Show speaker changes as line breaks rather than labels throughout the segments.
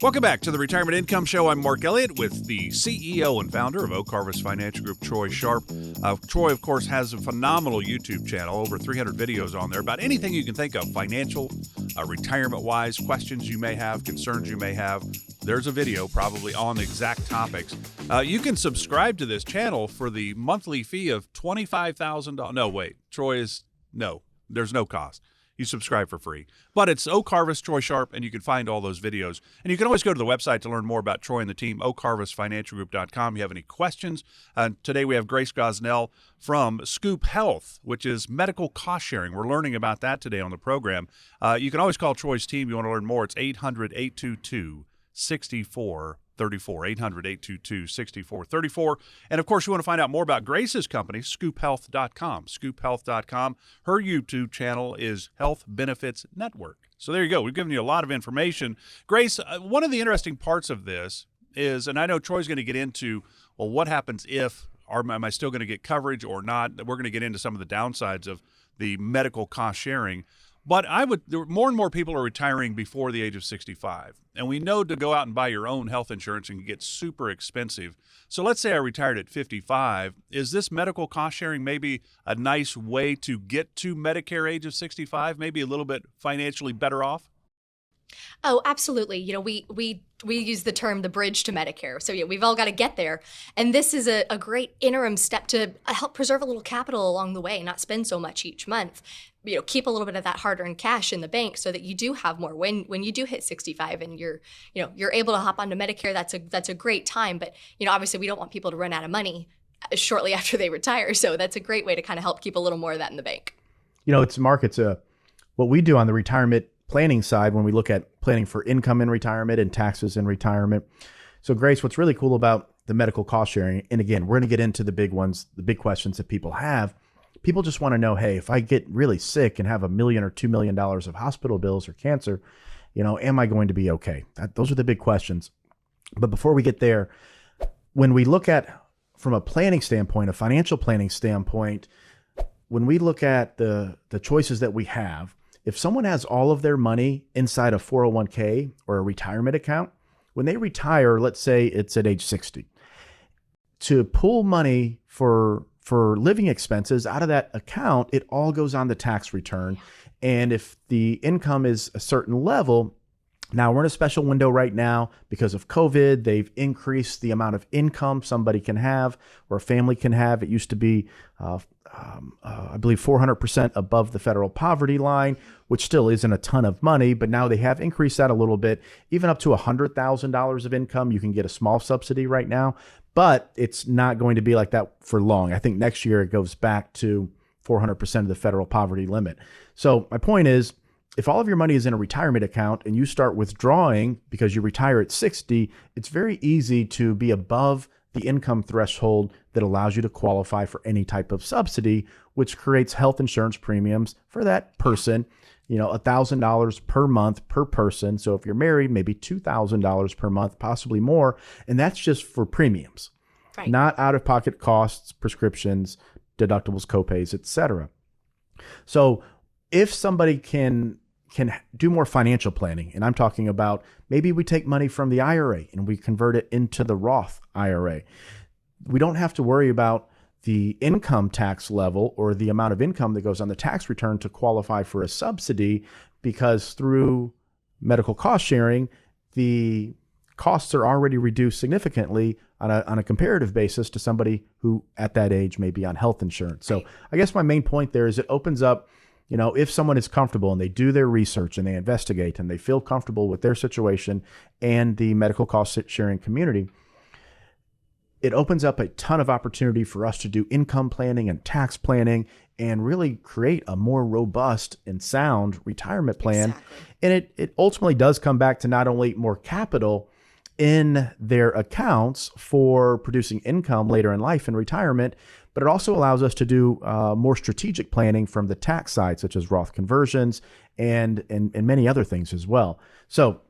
Welcome back to the Retirement Income Show. I'm Mark Elliott with the CEO and founder of Oak Harvest Financial Group, Troy Sharp. Troy, of course, has a phenomenal YouTube channel, over 300 videos on there about anything you can think of, financial, retirement-wise, questions you may have, concerns you may have. There's a video probably on the exact topics. You can subscribe to this channel for the monthly fee of $25,000. No, wait, there's no cost. You subscribe for free. But it's Oak Harvest, Troy Sharp, and you can find all those videos. And you can always go to the website to learn more about Troy and the team, oakharvestfinancialgroup.com. If you have any questions, today we have Grace Gosnell from Scoop Health, which is medical cost sharing. We're learning about that today on the program. You can always call Troy's team. You want to learn more, it's 800-822-6434. 800-822-6434. And of course, you want to find out more about Grace's company, scoophealth.com. Scoophealth.com. Her YouTube channel is Health Benefits Network. So there you go. We've given you a lot of information. Grace, one of the interesting parts of this is, and I know Troy's going to get into, well, what happens if, am I still going to get coverage or not? We're going to get into some of the downsides of the medical cost sharing. But more and more people are retiring before the age of 65. And we know to go out and buy your own health insurance can get super expensive. So let's say I retired at 55. Is this medical cost sharing maybe a nice way to get to Medicare age of 65, maybe a little bit financially better off?
Oh, absolutely. You know, we use the term the bridge to Medicare. So yeah, we've all got to get there. And this is a great interim step to help preserve a little capital along the way, not spend so much each month. You know, keep a little bit of that hard-earned cash in the bank so that you do have more when you do hit 65 and you're able to hop onto Medicare. That's a great time. But, you know, obviously we don't want people to run out of money shortly after they retire. So that's a great way to kind of help keep a little more of that in the bank.
You know, what we do on the retirement planning side when we look at planning for income in retirement and taxes in retirement. So Grace, what's really cool about the medical cost sharing, and again, we're going to get into the big ones, the big questions that people have. People just want to know, hey, if I get really sick and have $1 million or $2 million of hospital bills or cancer, am I going to be okay? Those are the big questions. But before we get there, when we look at, from a planning standpoint, a financial planning standpoint, when we look at the choices that we have, if someone has all of their money inside a 401k or a retirement account, when they retire, let's say it's at age 60, to pull money for living expenses out of that account, it all goes on the tax return. And if the income is a certain level, now we're in a special window right now because of COVID. They've increased the amount of income somebody can have or a family can have. It used to be, I believe, 400% above the federal poverty line, which still isn't a ton of money, but now they have increased that a little bit. Even up to $100,000 of income, you can get a small subsidy right now, but it's not going to be like that for long. I think next year it goes back to 400% of the federal poverty limit. So my point is, if all of your money is in a retirement account and you start withdrawing because you retire at 60, it's very easy to be above the income threshold that allows you to qualify for any type of subsidy, which creates health insurance premiums for that person, $1,000 per month per person. So if you're married, maybe $2,000 per month, possibly more. And that's just for premiums, right? Not out-of-pocket costs, prescriptions, deductibles, copays, etc. So if somebody can do more financial planning, and I'm talking about maybe we take money from the IRA and we convert it into the Roth IRA. We don't have to worry about the income tax level or the amount of income that goes on the tax return to qualify for a subsidy, because through medical cost sharing, the costs are already reduced significantly on a comparative basis to somebody who at that age may be on health insurance. So I guess my main point there is it opens up, if someone is comfortable and they do their research and they investigate and they feel comfortable with their situation and the medical cost sharing community, it opens up a ton of opportunity for us to do income planning and tax planning and really create a more robust and sound retirement plan. Exactly. And it ultimately does come back to not only more capital in their accounts for producing income later in life in retirement, but it also allows us to do more strategic planning from the tax side, such as Roth conversions and many other things as well. So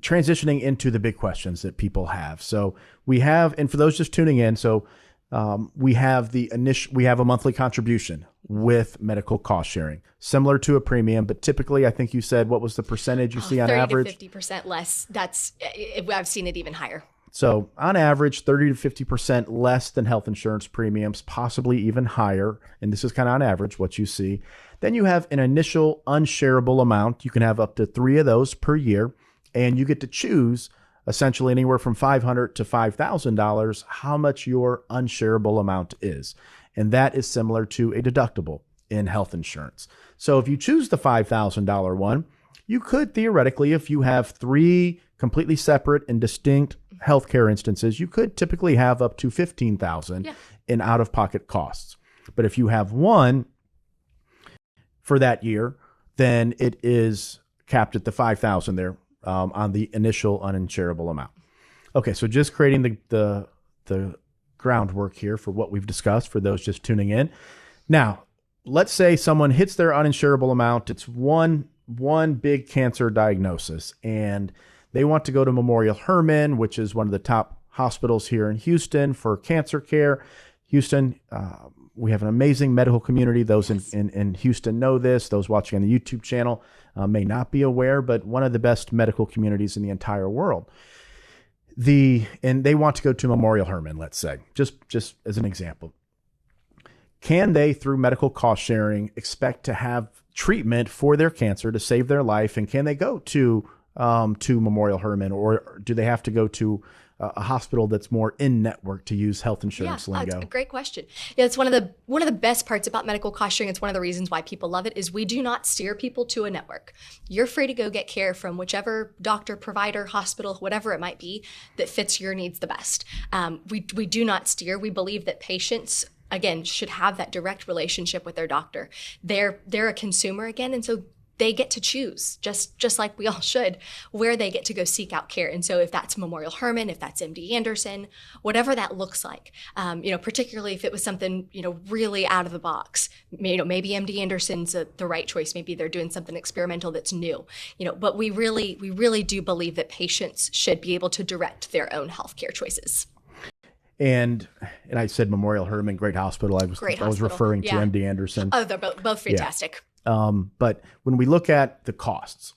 transitioning into the big questions that people have. So we have, and for those just tuning in, so we have a monthly contribution. with medical cost sharing, similar to a premium, but typically I think you said, what was the percentage you see on average?
30 to 50% less. I've seen it even higher.
So on average, 30 to 50% less than health insurance premiums, possibly even higher. And this is kind of on average what you see. Then you have an initial unshareable amount. You can have up to 3 of those per year, and you get to choose essentially anywhere from $500 to $5,000 how much your unshareable amount is. And that is similar to a deductible in health insurance. So if you choose the $5,000 one, you could theoretically, if you have 3 completely separate and distinct healthcare instances, you could typically have up to $15,000 in out-of-pocket costs. But if you have one for that year, then it is capped at the $5,000 there on the initial unshareable amount. Okay, so just creating the groundwork here for what we've discussed for those just tuning in. Now, let's say someone hits their uninsurable amount. It's one big cancer diagnosis, and they want to go to Memorial Hermann, which is one of the top hospitals here in Houston for cancer care. Houston, we have an amazing medical community. Those in Houston know this. Those watching on the YouTube channel may not be aware, but one of the best medical communities in the entire world. And they want to go to Memorial Hermann, let's say, just as an example. Can they, through medical cost sharing, expect to have treatment for their cancer to save their life? And can they go to Memorial Hermann, or do they have to go to a hospital that's more in network, to use health insurance lingo?
It's a great question. Yeah, it's one of the best parts about medical cost sharing. It's one of the reasons why people love it, is we do not steer people to a network. You're free to go get care from whichever doctor, provider, hospital, whatever it might be that fits your needs the best. We do not steer. We believe that patients, again, should have that direct relationship with their doctor. They're a consumer again, and so they get to choose, just like we all should, where they get to go seek out care. And so if that's Memorial Hermann, if that's MD Anderson, whatever that looks like, particularly if it was something, really out of the box, maybe MD Anderson's the right choice. Maybe they're doing something experimental that's new, but we really do believe that patients should be able to direct their own healthcare choices.
And I said Memorial Hermann, great hospital. I was referring to MD Anderson.
Oh, they're both fantastic.
Yeah. But when we look at the costs,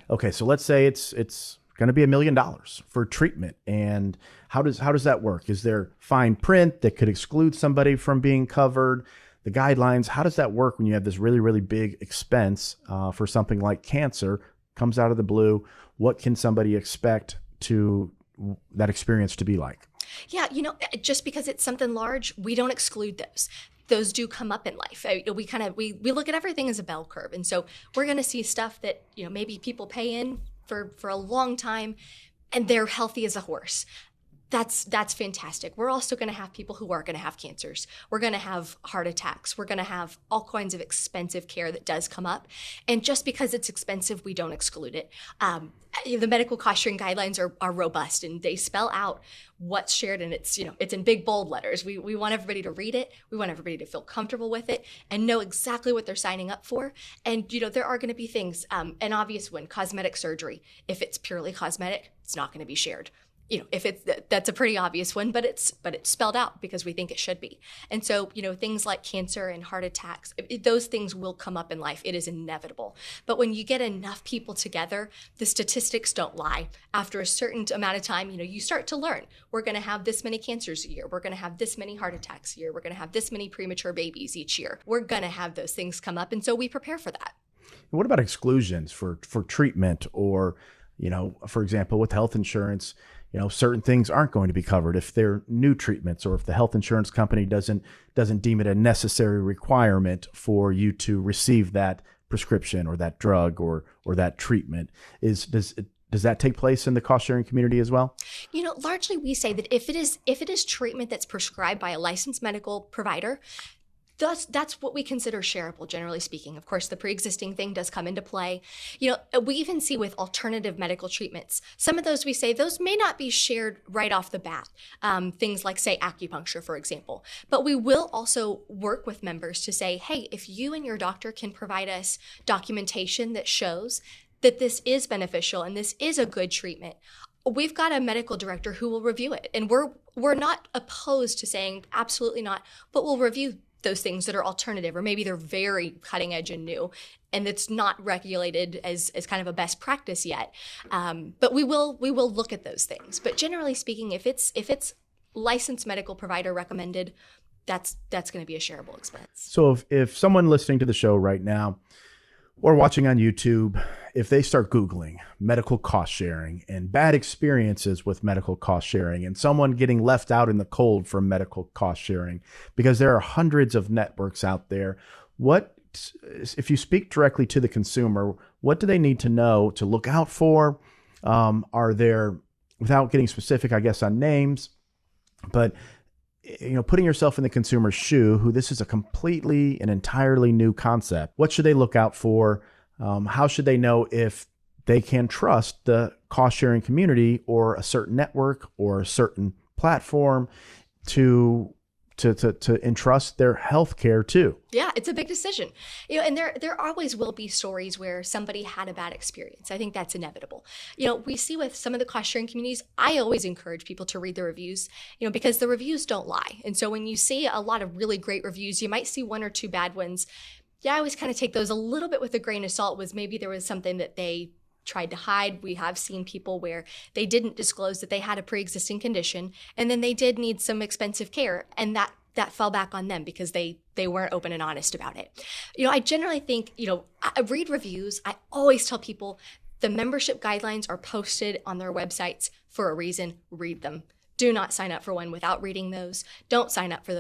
okay, so let's say it's going to be $1 million for treatment. And how does that work? Is there fine print that could exclude somebody from being covered? The guidelines, how does that work when you have this really, really big expense for something like cancer comes out of the blue? What can somebody expect that experience to be like?
Yeah, just because it's something large, we don't exclude those. Those do come up in life. We look at everything as a bell curve. And so we're going to see stuff that, maybe people pay in for a long time and they're healthy as a horse. That's fantastic. We're also going to have people who are going to have cancers. We're going to have heart attacks. We're going to have all kinds of expensive care that does come up. And just because it's expensive, we don't exclude it. The medical cost sharing guidelines are robust, and they spell out what's shared, and it's in big bold letters. We want everybody to read it. We want everybody to feel comfortable with it and know exactly what they're signing up for. And there are going to be things, an obvious one, cosmetic surgery. If it's purely cosmetic, it's not going to be shared. That's a pretty obvious one, but it's spelled out because we think it should be. And so, things like cancer and heart attacks, those things will come up in life. It is inevitable. But when you get enough people together, the statistics don't lie. After a certain amount of time, you start to learn. We're going to have this many cancers a year. We're going to have this many heart attacks a year. We're going to have this many premature babies each year. We're going to have those things come up. And so we prepare for that.
What about exclusions for treatment, or, for example, with health insurance? Certain things aren't going to be covered if they're new treatments, or if the health insurance company doesn't deem it a necessary requirement for you to receive that prescription or that drug or that treatment. Does that take place in the cost sharing community as well?
Largely we say that if it is treatment that's prescribed by a licensed medical provider, that's what we consider shareable, generally speaking. Of course, the pre-existing thing does come into play. We even see with alternative medical treatments, some of those we say those may not be shared right off the bat. Things like, say, acupuncture, for example. But we will also work with members to say, hey, if you and your doctor can provide us documentation that shows that this is beneficial and this is a good treatment, we've got a medical director who will review it. And we're not opposed to saying absolutely not, but we'll review those things that are alternative, or maybe they're very cutting edge and new, and it's not regulated as kind of a best practice yet. But we will look at those things. But generally speaking, if it's licensed medical provider recommended, that's going to be a shareable expense.
So if someone listening to the show right now or watching on YouTube, if they start Googling medical cost sharing and bad experiences with medical cost sharing and someone getting left out in the cold from medical cost sharing, because there are hundreds of networks out there, if you speak directly to the consumer, what do they need to know to look out for? Are there, without getting specific, I guess, on names, but putting yourself in the consumer's shoe, who this is a completely and entirely new concept, what should they look out for? How should they know if they can trust the cost sharing community or a certain network or a certain platform to entrust their health care to?
Yeah, it's a big decision. And there always will be stories where somebody had a bad experience. I think that's inevitable. We see with some of the cost sharing communities, I always encourage people to read the reviews, because the reviews don't lie. And so when you see a lot of really great reviews, you might see one or two bad ones. Yeah, I always kind of take those a little bit with a grain of salt. Was maybe there was something that they tried to hide. We have seen people where they didn't disclose that they had a pre-existing condition, and then they did need some expensive care, and that fell back on them because they weren't open and honest about it. I generally think, I read reviews. I always tell people the membership guidelines are posted on their websites for a reason. Read them. Do not sign up for one without reading those. Don't sign up for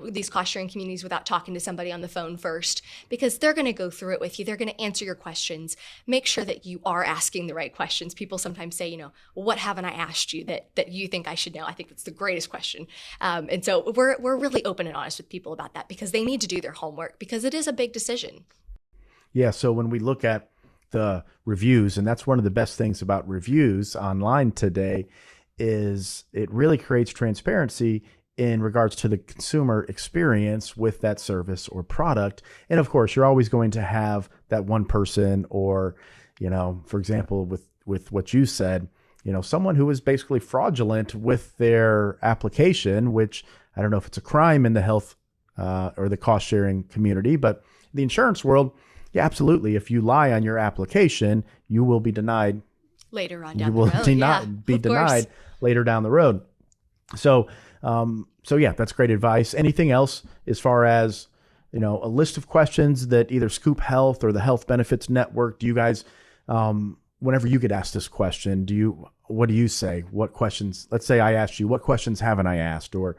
these cost sharing communities without talking to somebody on the phone first, because they're going to go through it with you. They're going to answer your questions. Make sure that you are asking the right questions. People sometimes say, well, what haven't I asked you that you think I should know? I think it's the greatest question. And so we're really open and honest with people about that, because they need to do their homework, because it is a big decision.
Yeah. So when we look at the reviews, and that's one of the best things about reviews online today, is it really creates transparency in regards to the consumer experience with that service or product. And of course, you're always going to have that one person, or, for example, with what you said, someone who is basically fraudulent with their application, which I don't know if it's a crime in the health or the cost sharing community, but the insurance world, yeah, absolutely. If you lie on your application, you will be denied
later on down the road.
Be denied later down the road. So yeah, that's great advice. Anything else as far as, a list of questions that either Scoop Health or the Health Benefits Network, do you guys, whenever you get asked this question, what do you say? What questions, let's say I asked you, what questions haven't I asked? Or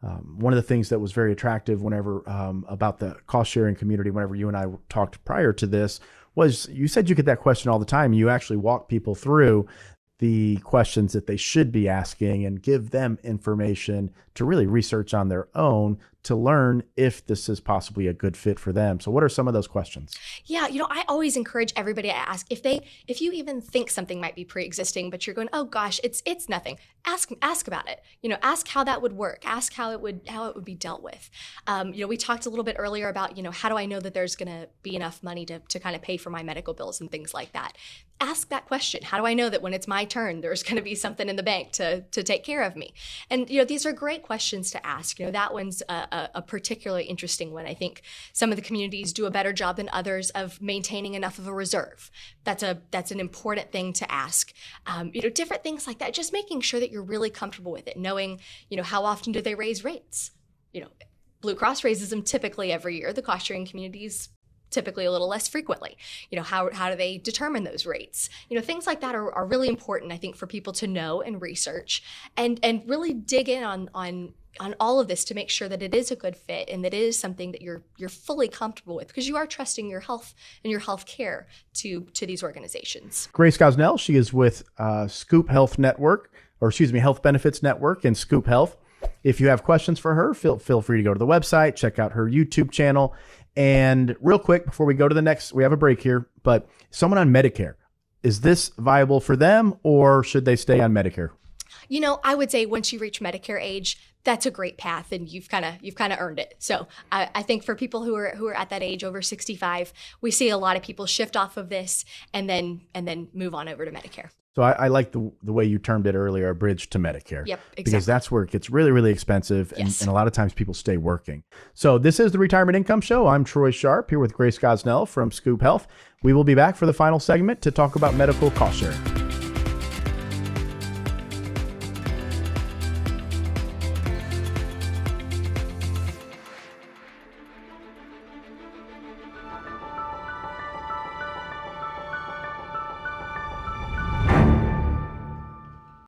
one of the things that was very attractive whenever, about the cost sharing community, whenever you and I talked prior to this, was you said you get that question all the time. You actually walk people through the questions that they should be asking and give them information to really research on their own to learn if this is possibly a good fit for them. So what are some of those questions?
Yeah, I always encourage everybody to ask if you even think something might be pre-existing, but you're going, oh gosh, it's nothing. Ask about it. Ask how that would work. Ask how it would be dealt with. We talked a little bit earlier about, how do I know that there's going to be enough money to kind of pay for my medical bills and things like that. Ask that question. How do I know that when it's my turn, there's going to be something in the bank to take care of me? And, these are great questions to ask. That one's a particularly interesting one. I think some of the communities do a better job than others of maintaining enough of a reserve. That's an important thing to ask. Different things like that, just making sure that you're really comfortable with it, knowing, how often do they raise rates? Blue Cross raises them typically every year. The cost sharing communities typically a little less frequently. How do they determine those rates? Things like that are really important, I think, for people to know and research and really dig in on all of this to make sure that it is a good fit and that it is something that you're fully comfortable with, because you are trusting your health and your health care to these organizations.
Grace Gosnell, she is with Scoop Health Network, Health Benefits Network and Scoop Health. If you have questions for her, feel free to go to the website, check out her YouTube channel. And real quick, before we go to the next, we have a break here, but someone on Medicare, is this viable for them or should they stay on Medicare?
I would say once you reach Medicare age, that's a great path, and you've kind of earned it. So I think for people who are at that age over 65, we see a lot of people shift off of this and then move on over to Medicare.
So I like the way you termed it earlier, a bridge to Medicare.
Yep, exactly.
Because that's where it gets really, really expensive,
Yes.
and a lot of times people stay working. So this is the Retirement Income Show. I'm Troy Sharp here with Grace Gosnell from Scoop Health. We will be back for the final segment to talk about medical cost sharing.